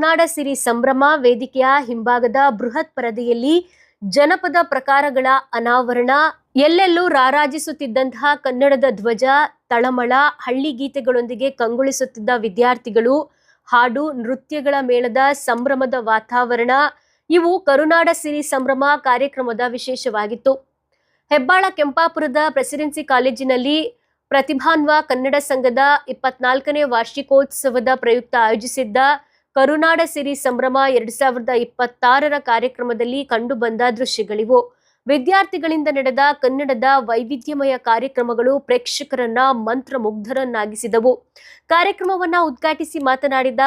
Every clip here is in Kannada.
ಕರುನಾಡ ಸಿರಿ ಸಂಭ್ರಮ ವೇದಿಕೆಯ ಹಿಂಭಾಗದ ಬೃಹತ್ ಪರದೆಯಲ್ಲಿ ಜನಪದ ಪ್ರಕಾರಗಳ ಅನಾವರಣ, ಎಲ್ಲೆಲ್ಲೂ ರಾರಾಜಿಸುತ್ತಿದ್ದಂತಹ ಕನ್ನಡದ ಧ್ವಜ, ತಳಮಳ, ಹಳ್ಳಿ ಗೀತೆಗಳೊಂದಿಗೆ ಕಂಗೊಳಿಸುತ್ತಿದ್ದ ವಿದ್ಯಾರ್ಥಿಗಳು, ಹಾಡು ನೃತ್ಯಗಳ ಮೇಳದ ಸಂಭ್ರಮದ ವಾತಾವರಣ ಇವು ಕರುನಾಡ ಸಿರಿ ಸಂಭ್ರಮ ಕಾರ್ಯಕ್ರಮದ ವಿಶೇಷವಾಗಿತ್ತು. ಹೆಬ್ಬಾಳ ಕೆಂಪಾಪುರದ ಪ್ರೆಸಿಡೆನ್ಸಿ ಕಾಲೇಜಿನಲ್ಲಿ ಪ್ರತಿಭಾನ್ವ ಕನ್ನಡ ಸಂಘದ 24ನೇ ವಾರ್ಷಿಕೋತ್ಸವದ ಪ್ರಯುಕ್ತ ಆಯೋಜಿಸಿದ್ದ ಕರುನಾಡ ಸಿರಿ ಸಂಭ್ರಮ 2026ರ ಕಾರ್ಯಕ್ರಮದಲ್ಲಿ ಕಂಡುಬಂದ ದೃಶ್ಯಗಳಿವು. ವಿದ್ಯಾರ್ಥಿಗಳಿಂದ ನಡೆದ ಕನ್ನಡದ ವೈವಿಧ್ಯಮಯ ಕಾರ್ಯಕ್ರಮಗಳು ಪ್ರೇಕ್ಷಕರನ್ನ ಮಂತ್ರಮುಗ್ಧರನ್ನಾಗಿಸಿದವು. ಕಾರ್ಯಕ್ರಮವನ್ನ ಉದ್ಘಾಟಿಸಿ ಮಾತನಾಡಿದ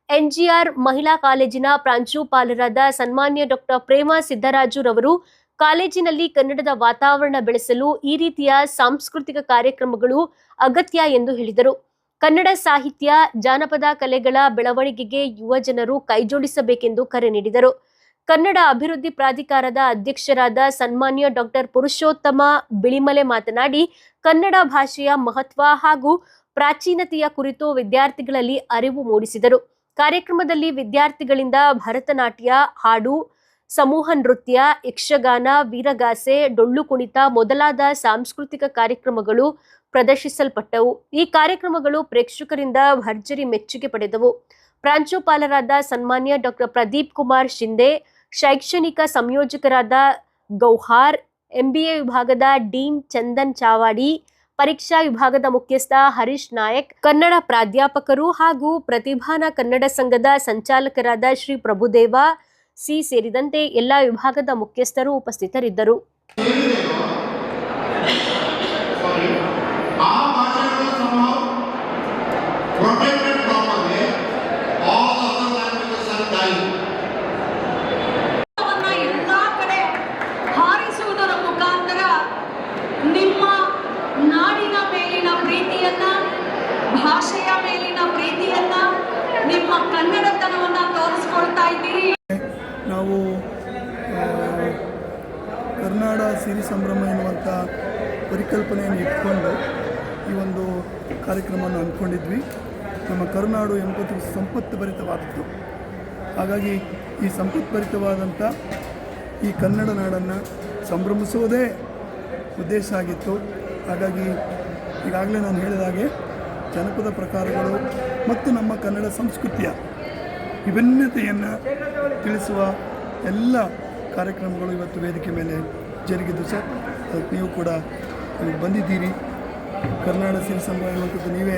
ಎನ್ಜಿಆರ್ ಮಹಿಳಾ ಕಾಲೇಜಿನ ಪ್ರಾಂಶುಪಾಲರಾದ ಸನ್ಮಾನ್ಯ ಡಾಕ್ಟರ್ ಪ್ರೇಮಾ ಸಿದ್ದರಾಜುರವರು, ಕಾಲೇಜಿನಲ್ಲಿ ಕನ್ನಡದ ವಾತಾವರಣ ಬೆಳೆಸಲು ಈ ರೀತಿಯ ಸಾಂಸ್ಕೃತಿಕ ಕಾರ್ಯಕ್ರಮಗಳು ಅಗತ್ಯ ಎಂದು ಹೇಳಿದರು. ಕನ್ನಡ ಸಾಹಿತ್ಯ, ಜಾನಪದ ಕಲೆಗಳ ಬೆಳವಣಿಗೆಗೆ ಯುವ ಜನರು ಕೈಜೋಡಿಸಬೇಕೆಂದು ಕರೆ ನೀಡಿದರು. ಕನ್ನಡ ಅಭಿವೃದ್ಧಿ ಪ್ರಾಧಿಕಾರದ ಅಧ್ಯಕ್ಷರಾದ ಸನ್ಮಾನ್ಯ ಡಾಕ್ಟರ್ ಪುರುಷೋತ್ತಮ ಬಿಳಿಮಲೆ ಮಾತನಾಡಿ, ಕನ್ನಡ ಭಾಷೆಯ ಮಹತ್ವ ಹಾಗೂ ಪ್ರಾಚೀನತೆಯ ಕುರಿತು ವಿದ್ಯಾರ್ಥಿಗಳಲ್ಲಿ ಅರಿವು ಮೂಡಿಸಿದರು. ಕಾರ್ಯಕ್ರಮದಲ್ಲಿ ವಿದ್ಯಾರ್ಥಿಗಳಿಂದ ಭರತನಾಟ್ಯ, ಹಾಡು, ಸಮೂಹ ನೃತ್ಯ, ಯಕ್ಷಗಾನ, ವೀರಗಾಸೆ, ಡೊಳ್ಳು ಕುಣಿತ ಮೊದಲಾದ ಸಾಂಸ್ಕೃತಿಕ ಕಾರ್ಯಕ್ರಮಗಳು ಪ್ರದರ್ಶಿಸಲ್ಪಟ್ಟವು. ಈ ಕಾರ್ಯಕ್ರಮಗಳು ಪ್ರೇಕ್ಷಕರಿಂದ ಭರ್ಜರಿ ಮೆಚ್ಚುಗೆ ಪಡೆದವು. ಪ್ರಾಂಶುಪಾಲರಾದ ಸನ್ಮಾನ್ಯ ಡಾಕ್ಟರ್ ಪ್ರದೀಪ್ ಕುಮಾರ್ ಶಿಂದೆ, ಶೈಕ್ಷಣಿಕ ಸಂಯೋಜಕರಾದ ಗೌಹಾರ್, ಎಂಬಿಎ ವಿಭಾಗದ ಡೀನ್ ಚಂದನ್ ಚಾವಾಡಿ, ಪರೀಕ್ಷಾ ವಿಭಾಗದ ಮುಖ್ಯಸ್ಥ ಹರೀಶ್ ನಾಯಕ್, ಕನ್ನಡ ಪ್ರಾಧ್ಯಾಪಕರು ಹಾಗೂ ಪ್ರತಿಭಾನ ಕನ್ನಡ ಸಂಘದ ಸಂಚಾಲಕರಾದ ಶ್ರೀ ಪ್ರಭುದೇವ ಸಿ ಸೇರಿದಂತೆ ಎಲ್ಲ ವಿಭಾಗದ ಮುಖ್ಯಸ್ಥರು ಉಪಸ್ಥಿತರಿದ್ದರು. ಎಲ್ಲಾ ಕಡೆ ಹಾರಿಸುವುದರ ಮುಖಾಂತರ ನಿಮ್ಮ ನಾಡಿನ ಮೇಲಿನ ಪ್ರೀತಿಯನ್ನ, ಭಾಷೆಯ ಮೇಲಿನ ಪ್ರೀತಿಯನ್ನ, ನಿಮ್ಮ ಕನ್ನಡತನವನ್ನ ತೋರಿಸ್ಕೊಳ್ತಾ ಇದ್ದೀರಿ. ನಾವು ಕರುನಾಡ ಸಿರಿ ಸಂಭ್ರಮ ಎನ್ನುವಂಥ ಪರಿಕಲ್ಪನೆಯನ್ನು ಇಟ್ಕೊಂಡು ಈ ಒಂದು ಕಾರ್ಯಕ್ರಮವನ್ನು ಅಂದ್ಕೊಂಡಿದ್ವಿ. ನಮ್ಮ ಕರುನಾಡು ಎಂಬುದು ಸಂಪತ್ಭರಿತವಾದದ್ದು. ಹಾಗಾಗಿ ಈ ಸಂಪತ್ಭರಿತವಾದಂಥ ಈ ಕನ್ನಡ ನಾಡನ್ನು ಸಂಭ್ರಮಿಸುವುದೇ ಉದ್ದೇಶ ಆಗಿತ್ತು. ಹಾಗಾಗಿ ಈಗಾಗಲೇ ನಾನು ಹೇಳಿದಾಗೆ ಜನಪದ ಪ್ರಕಾರಗಳು ಮತ್ತು ನಮ್ಮ ಕನ್ನಡ ಸಂಸ್ಕೃತಿಯ ವಿಭಿನ್ನತೆಯನ್ನು ತಿಳಿಸುವ ಎಲ್ಲ ಕಾರ್ಯಕ್ರಮಗಳು ಇವತ್ತು ವೇದಿಕೆ ಮೇಲೆ ಜರುಗಿದ್ದು ಸರ್. ಅದಕ್ಕೆ ನೀವು ಕೂಡ ಬಂದಿದ್ದೀರಿ. ಕರುನಾಡ ಸಿರಿ ಸಂಭ್ರಮ ಎನ್ನುವಂಥದ್ದು ನೀವೇ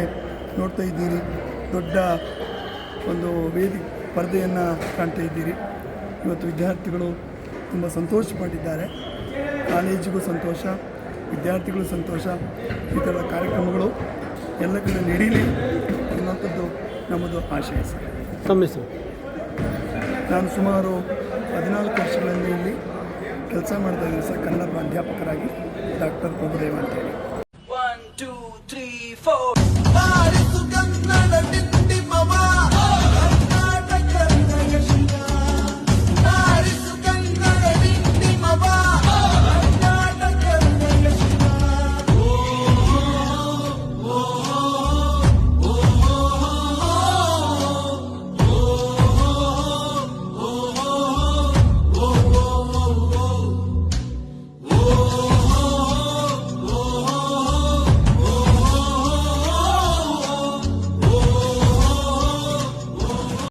ನೋಡ್ತಾ ಇದ್ದೀರಿ. ದೊಡ್ಡ ಒಂದು ಪರದೆಯನ್ನು ಕಾಣ್ತಾ ಇದ್ದೀರಿ. ಇವತ್ತು ವಿದ್ಯಾರ್ಥಿಗಳು ತುಂಬ ಸಂತೋಷಪಟ್ಟಿದ್ದಾರೆ. ಕಾಲೇಜಿಗೂ ಸಂತೋಷ, ವಿದ್ಯಾರ್ಥಿಗಳು ಸಂತೋಷ. ಈ ಥರದ ಕಾರ್ಯಕ್ರಮಗಳು ಎಲ್ಲ ಕಡೆ ನಡೀಲಿ ಎನ್ನುವಂಥದ್ದು ನಮ್ಮದು ಆಶಯ ಸರ್. ನಾನು ಸುಮಾರು 14 ವರ್ಷಗಳಿಂದ ಇಲ್ಲಿ ಕೆಲಸ ಮಾಡ್ತಾಯಿದ್ದೀನಿ ಸರ್, ಕನ್ನಡ ಪ್ರಾಧ್ಯಾಪಕರಾಗಿ. ಡಾಕ್ಟರ್ ಪ್ರಭುದೇವ ಅಂತೇಳಿ.